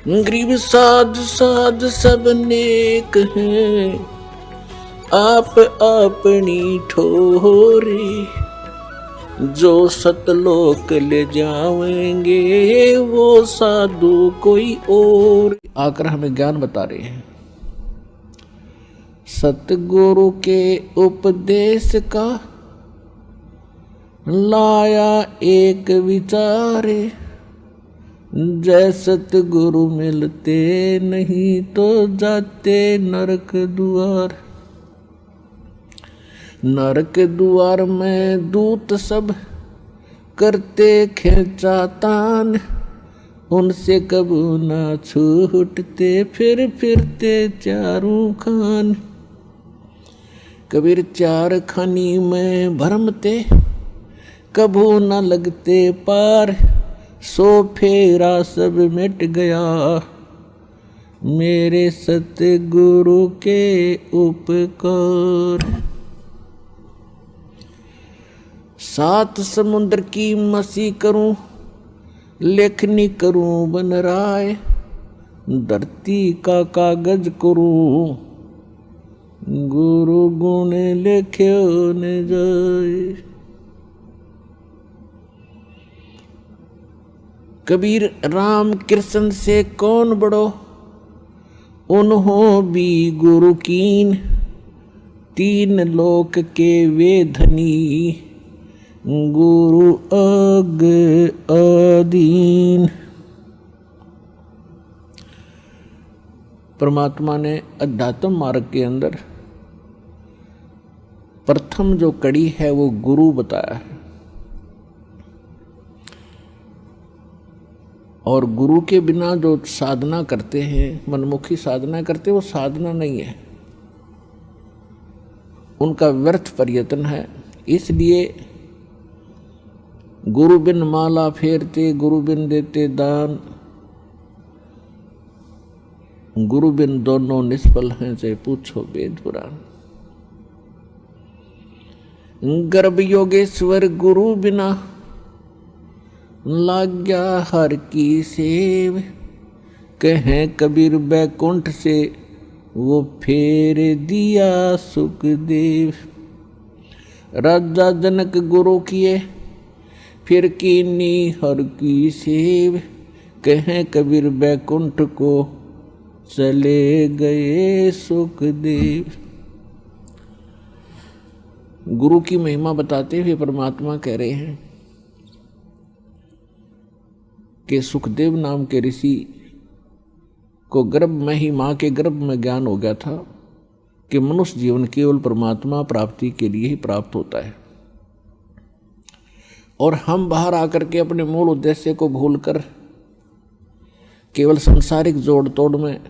गरीब साध साध सब नेक हैं, आप अपनी ठोरी। जो सतलोक ले जावेंगे वो साधु कोई और। आकर हमें ज्ञान बता रहे हैं। सतगुरु के उपदेश का लाया एक विचारे, जय सतगुरु मिलते नहीं तो जाते नरक द्वार। नरक द्वार में दूत सब करते खेचातान, उनसे कबू ना छूटते फिर फिरते चारों खान। कबीर चार खानी में भरमते कबू न लगते पार, सो फेरा सब मिट गया मेरे सतगुरु के उपकार। सात समुद्र की मसी करूं, लेखनी करूं बन राय, धरती का कागज करूं गुरु गुण लिख्यो न जाए। कबीर राम कृष्ण से कौन बड़ो, उन्हों भी गुरु कीन, तीन लोक के वे धनी गुरु अग अधीन। परमात्मा ने अध्यात्म मार्ग के अंदर प्रथम जो कड़ी है वो गुरु बताया है। और गुरु के बिना जो साधना करते हैं, मनमुखी साधना करते, वो साधना नहीं है, उनका व्यर्थ प्रयत्न है। इसलिए गुरु बिन माला फेरते, गुरु बिन देते दान, गुरु बिन दोनों निष्फल हैं, चाहे पूछो वेद पुराण। गर्भ योगेश्वर गुरु बिना, लाग्या हर की सेव, कहें कबीर बैकुंठ से वो फेर दिया सुखदेव। राजा जनक गुरु किए, फिर कीनी हर की सेव, कहें कबीर बैकुंठ को चले गए सुखदेव। गुरु की महिमा बताते हुए परमात्मा कह रहे हैं कि सुखदेव नाम के ऋषि को गर्भ में ही, माँ के गर्भ में ज्ञान हो गया था कि मनुष्य जीवन केवल परमात्मा प्राप्ति के लिए ही प्राप्त होता है। और हम बाहर आकर के अपने मूल उद्देश्य को भूलकर केवल सांसारिक जोड़ तोड़ में,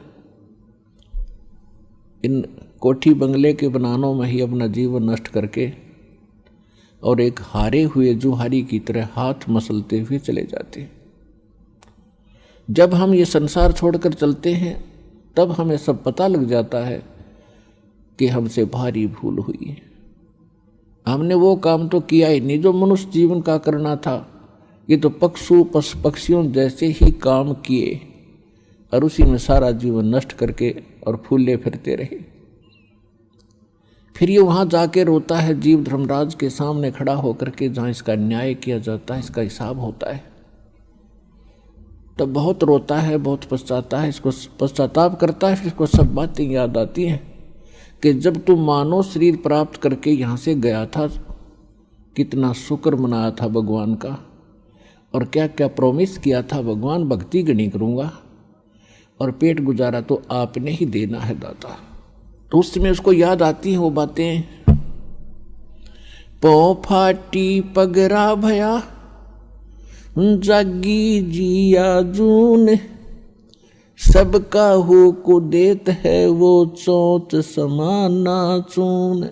इन कोठी बंगले के बनानों में ही अपना जीवन नष्ट करके और एक हारे हुए जुहारी की तरह हाथ मसलते हुए चले जाते हैं। जब हम ये संसार छोड़कर चलते हैं तब हमें सब पता लग जाता है कि हमसे भारी भूल हुई है। हमने वो काम तो किया ही नहीं जो मनुष्य जीवन का करना था। ये तो पक्षियों जैसे ही काम किए और उसी में सारा जीवन नष्ट करके और फूले फिरते रहे। फिर ये वहाँ जाके रोता है जीव धर्मराज के सामने खड़ा होकर के, जहाँ इसका न्याय किया जाता है, इसका हिसाब होता है। तब बहुत रोता है, बहुत पछताता है, इसको पश्चाताप करता है। फिर इसको सब बातें याद आती हैं कि जब तू मानव शरीर प्राप्त करके यहाँ से गया था, कितना शुक्र मनाया था भगवान का, और क्या क्या प्रॉमिस किया था, भगवान भक्ति गणी करूँगा और पेट गुजारा तो आपने ही देना है दाता। तो उस समय उसको याद आती हैं वो बातें। पौ फाटी पगरा भया, जागी जिया जून, सबका हो को देत है वो चोट समाना चून।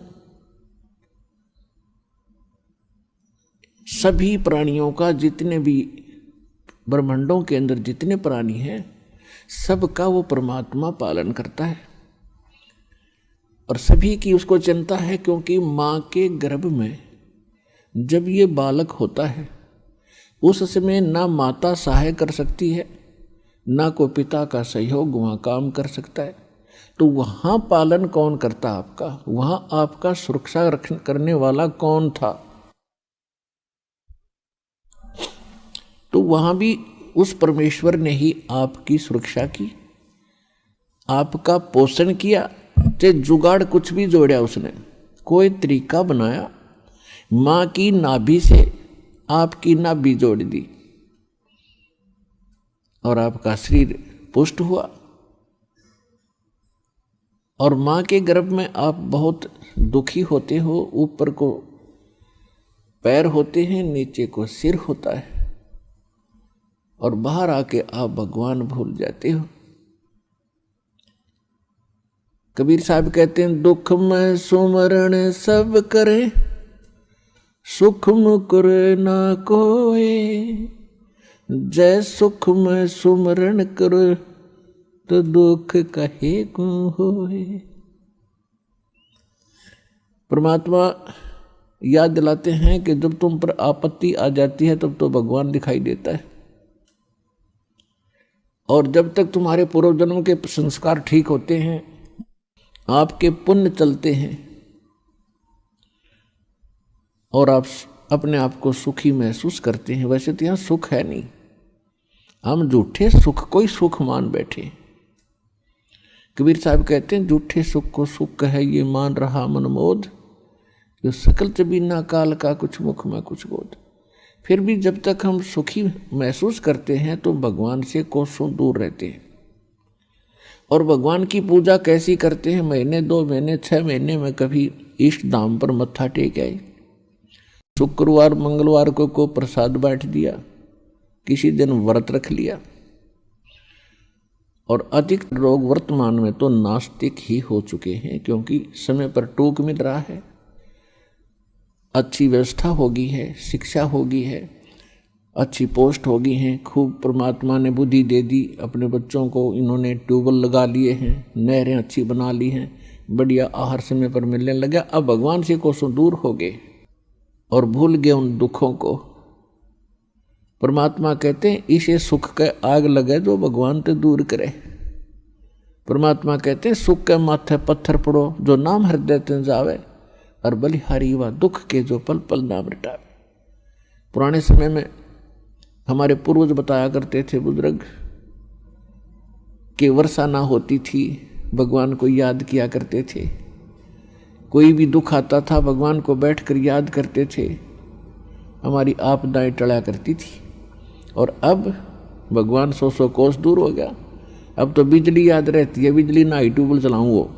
सभी प्राणियों का, जितने भी ब्रह्मांडों के अंदर जितने प्राणी हैं, सबका वो परमात्मा पालन करता है और सभी की उसको चिंता है। क्योंकि माँ के गर्भ में जब ये बालक होता है उस समय ना माता सहाय कर सकती है ना कोई पिता का सहयोग वहाँ काम कर सकता है। तो वहाँ पालन कौन करता आपका, वहाँ आपका सुरक्षा करने वाला कौन था? तो वहाँ भी उस परमेश्वर ने ही आपकी सुरक्षा की, आपका पोषण किया। चाहे जुगाड़ कुछ भी जोड़ा उसने, कोई तरीका बनाया, माँ की नाभि से आपकी नाभि जोड़ दी और आपका शरीर पुष्ट हुआ। और माँ के गर्भ में आप बहुत दुखी होते हो, ऊपर को पैर होते हैं, नीचे को सिर होता है, और बाहर आके आप भगवान भूल जाते हो। कबीर साहब कहते हैं, दुख में सुमरण सब करे, सुख मुकुर ना कोय, जय सुख में सुमरण करो, तो दुख कहे को होए। परमात्मा याद दिलाते हैं कि जब तुम पर आपत्ति आ जाती है तब तो भगवान दिखाई देता है, और जब तक तुम्हारे पूर्व जन्म के संस्कार ठीक होते हैं, आपके पुण्य चलते हैं और आप अपने आप को सुखी महसूस करते हैं। वैसे तो यहाँ सुख है नहीं, हम झूठे सुख को ही सुख मान बैठे। कबीर साहब कहते हैं, झूठे सुख को सुख है ये मान रहा मनमोद, जो सकल चबीना काल का कुछ मुख में कुछ बोध। फिर भी जब तक हम सुखी महसूस करते हैं तो भगवान से कोसों दूर रहते हैं। और भगवान की पूजा कैसी करते हैं? महीने 2 महीने 6 महीने में कभी इष्ट धाम पर मत्था टेक आए, शुक्रवार मंगलवार को प्रसाद बांट दिया, किसी दिन व्रत रख लिया। और अधिक लोग वर्तमान में तो नास्तिक ही हो चुके हैं, क्योंकि समय पर टूक मिल रहा है, अच्छी व्यवस्था होगी है, शिक्षा होगी है, अच्छी पोस्ट होगी हैं, खूब परमात्मा ने बुद्धि दे दी, अपने बच्चों को इन्होंने ट्यूबवेल लगा लिए हैं, नहरें अच्छी बना ली हैं, बढ़िया आहार समय पर मिलने लगा। अब भगवान से कोसों दूर हो गए और भूल गए उन दुखों को। परमात्मा कहते हैं, इसे सुख के आग लगे जो भगवान ते दूर करे। परमात्मा कहते हैं, सुख के माथे पत्थर पड़ो जो नाम हृदय ते जावे, और बलिहारी व दुख के जो पल पल नाम रटावे। पुराने समय में हमारे पूर्वज बताया करते थे बुजुर्ग कि वर्षा ना होती थी, भगवान को याद किया करते थे, कोई भी दुख आता था भगवान को बैठकर याद करते थे, हमारी आपदाएं टला करती थी। और अब भगवान 100 कोस दूर हो गया, अब तो बिजली याद रहती है, बिजली ना ही ट्यूबवेल चलाऊं वो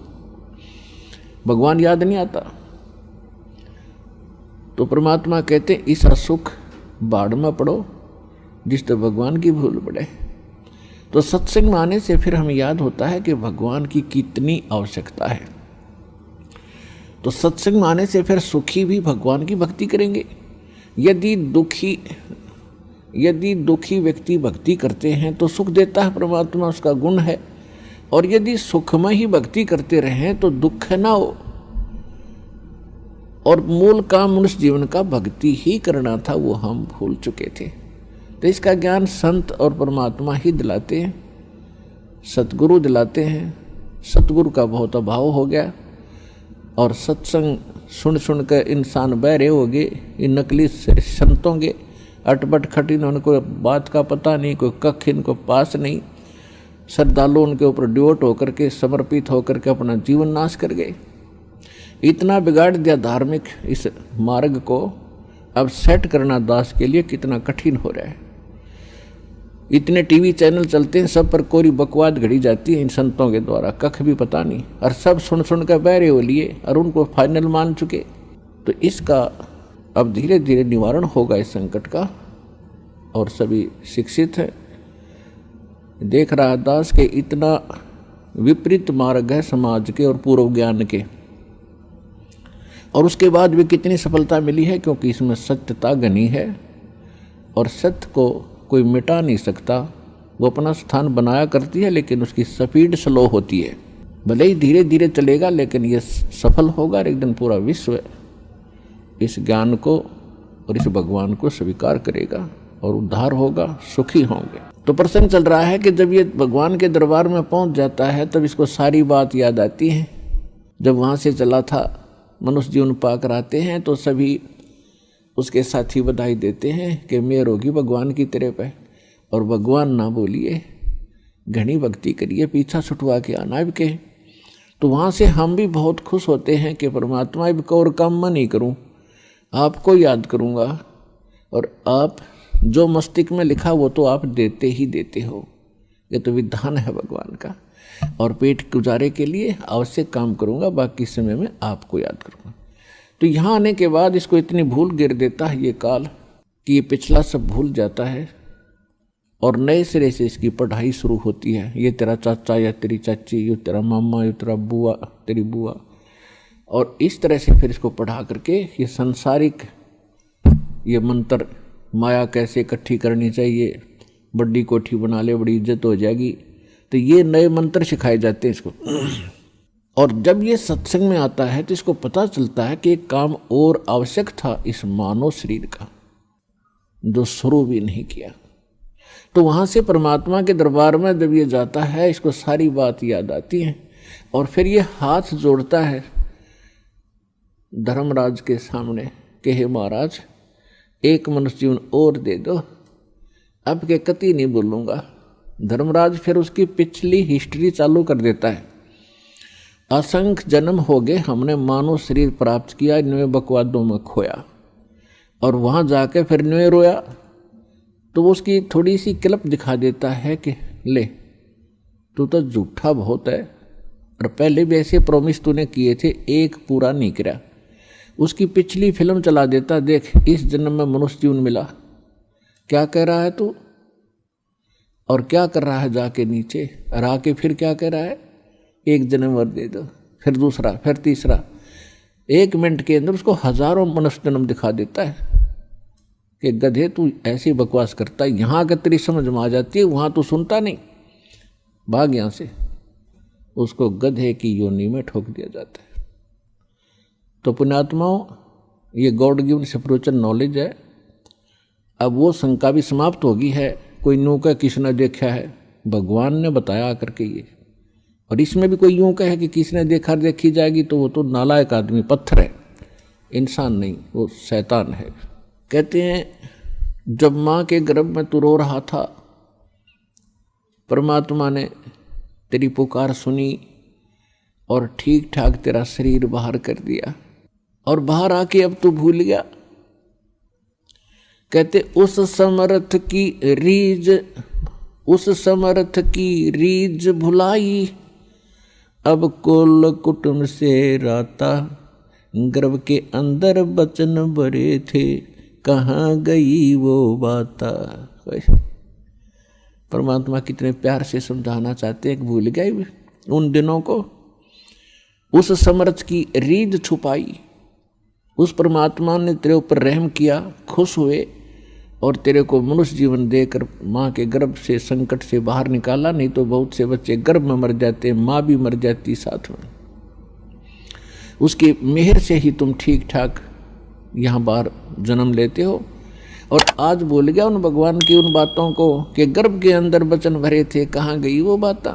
भगवान याद नहीं आता। तो परमात्मा कहते इस सुख बाढ़ में पड़ो जिससे भगवान की भूल पड़े। तो सत्संग में आने से फिर हमें याद होता है कि भगवान की कितनी आवश्यकता है। तो सत्संग में आने से फिर सुखी भी भगवान की भक्ति करेंगे। यदि दुखी व्यक्ति भक्ति करते हैं तो सुख देता है परमात्मा, उसका गुण है। और यदि सुखमय ही भक्ति करते रहें तो दुख ना हो। और मूल काम मनुष्य जीवन का भक्ति ही करना था, वो हम भूल चुके थे। तो इसका ज्ञान संत और परमात्मा ही दिलाते हैं, सतगुरु दिलाते हैं। सतगुरु का बहुत अभाव हो गया और सत्संग सुन सुन कर इंसान बहरे हो गए। इन नकली संतों के अटपट खटिन, उनको बात का पता नहीं, कोई कख इनको पास नहीं। श्रद्धालु उनके ऊपर डिवोट होकर के, समर्पित होकर के अपना जीवन नाश कर गए। इतना बिगाड़ दिया धार्मिक इस मार्ग को, अब सेट करना दास के लिए कितना कठिन हो रहा है। इतने टीवी चैनल चलते हैं, सब पर कोरी बकवाद घड़ी जाती है इन संतों के द्वारा, कख भी पता नहीं, और सब सुन सुन कर बहरे हो लिए और उनको फाइनल मान चुके। तो इसका अब धीरे धीरे निवारण होगा इस संकट का। और सभी शिक्षित है, देख रहा दास के इतना विपरीत मार्ग है समाज के और पूर्व ज्ञान के, और उसके बाद भी कितनी सफलता मिली है, क्योंकि इसमें सत्यता घनी है और सत्य को कोई मिटा नहीं सकता। वो अपना स्थान बनाया करती है, लेकिन उसकी स्पीड स्लो होती है। भले ही धीरे धीरे चलेगा, लेकिन ये सफल होगा और एक दिन पूरा विश्व इस ज्ञान को और इस भगवान को स्वीकार करेगा और उद्धार होगा, सुखी होंगे। तो प्रसंग चल रहा है कि जब ये भगवान के दरबार में पहुंच जाता है तब इसको सारी बात याद आती है। जब वहाँ से चला था, मनुष्य जीवन पाकर आते हैं तो सभी उसके साथी बधाई देते हैं कि मेहर होगी भगवान की तेरे पे, और भगवान ना बोलिए, घनी भक्ति करिए, पीछा छुटवा के आना अब के। तो वहाँ से हम भी बहुत खुश होते हैं कि परमात्मा अब को और काम मैं नहीं करूँ, आपको याद करूँगा, और आप जो मस्तिष्क में लिखा वो तो आप देते ही देते हो। ये तो विधान है भगवान का, और पेट गुजारे के लिए आवश्यक काम करूँगा, बाकी समय में आपको याद करूँगा। तो यहाँ आने के बाद इसको इतनी भूल गिर देता है ये काल कि ये पिछला सब भूल जाता है और नए सिरे से इसकी पढ़ाई शुरू होती है। ये तेरा चाचा या तेरी चाची, ये तेरा मामा, ये तेरा बुआ, तेरी बुआ, और इस तरह से फिर इसको पढ़ा करके ये सांसारिक ये मंत्र, माया कैसे इकट्ठी करनी चाहिए, बड़ी कोठी बना ले बड़ी इज्जत हो जाएगी, तो ये नए मंत्र सिखाए जाते हैं इसको। और जब ये सत्संग में आता है तो इसको पता चलता है कि एक काम और आवश्यक था इस मानव शरीर का, जो शुरू भी नहीं किया। तो वहाँ से परमात्मा के दरबार में जब ये जाता है, इसको सारी बात याद आती है, और फिर ये हाथ जोड़ता है धर्मराज के सामने कि हे महाराज, एक मनुष्य जीवन और दे दो, अब के कति नहीं बोलूँगा। धर्मराज फिर उसकी पिछली हिस्ट्री चालू कर देता है। असंख्य जन्म हो गए, हमने मानव शरीर प्राप्त किया, इनमें बकवादों में खोया, और वहाँ जाके फिर इनमें रोया। तो वो उसकी थोड़ी सी क्लिप दिखा देता है कि ले, तू तो झूठा बहुत है, और पहले भी ऐसे प्रॉमिस तूने किए थे, एक पूरा नहीं किया। उसकी पिछली फिल्म चला देता, देख इस जन्म में मनुष्य जीवन मिला, क्या कह रहा है तू, और क्या कर रहा है जाके नीचे, और आके फिर क्या कह रहा है, एक जन्म और दे दो, फिर दूसरा, फिर तीसरा। 1 मिनट के अंदर उसको हजारों मनुष्य जन्म दिखा देता है कि गधे तू ऐसी बकवास करता है, यहाँ आकर तेरी समझ में आ जाती है, वहाँ तू सुनता नहीं, भाग यहाँ से। उसको गधे की योनि में ठोक दिया जाता है। तो पुण्यात्माओं, ये गॉड गिवन स्पिरिचुअल नॉलेज है। अब वो शंका भी समाप्त होगी है, कोई यूँ कहे किसने देखा है, भगवान ने बताया आकर के ये। और इसमें भी कोई यूँ कहे कि किसने देखा देखी जाएगी, तो वो तो नालायक आदमी, पत्थर है, इंसान नहीं, वो शैतान है। कहते हैं जब माँ के गर्भ में तू रो रहा था, परमात्मा ने तेरी पुकार सुनी और ठीक ठाक तेरा शरीर बाहर कर दिया, और बाहर आके अब तू भूल गया। कहते उस समर्थ की रीज भुलाई, अब कुल कुटुंब से राता, गर्भ के अंदर बचन भरे थे, कहाँ गई वो बाता। परमात्मा कितने प्यार से समझाना चाहते हैं कि भूल गए उन दिनों को। उस समर्थ की रीझ छुपाई, उस परमात्मा ने तेरे ऊपर रहम किया, खुश हुए, और तेरे को मनुष्य जीवन देकर माँ के गर्भ से संकट से बाहर निकाला। नहीं तो बहुत से बच्चे गर्भ में मर जाते, माँ भी मर जाती साथ में। उसकी मेहर से ही तुम ठीक ठाक यहाँ बाहर जन्म लेते हो। और आज भूल गया उन भगवान की उन बातों को कि गर्भ के अंदर बचन भरे थे, कहाँ गई वो बात।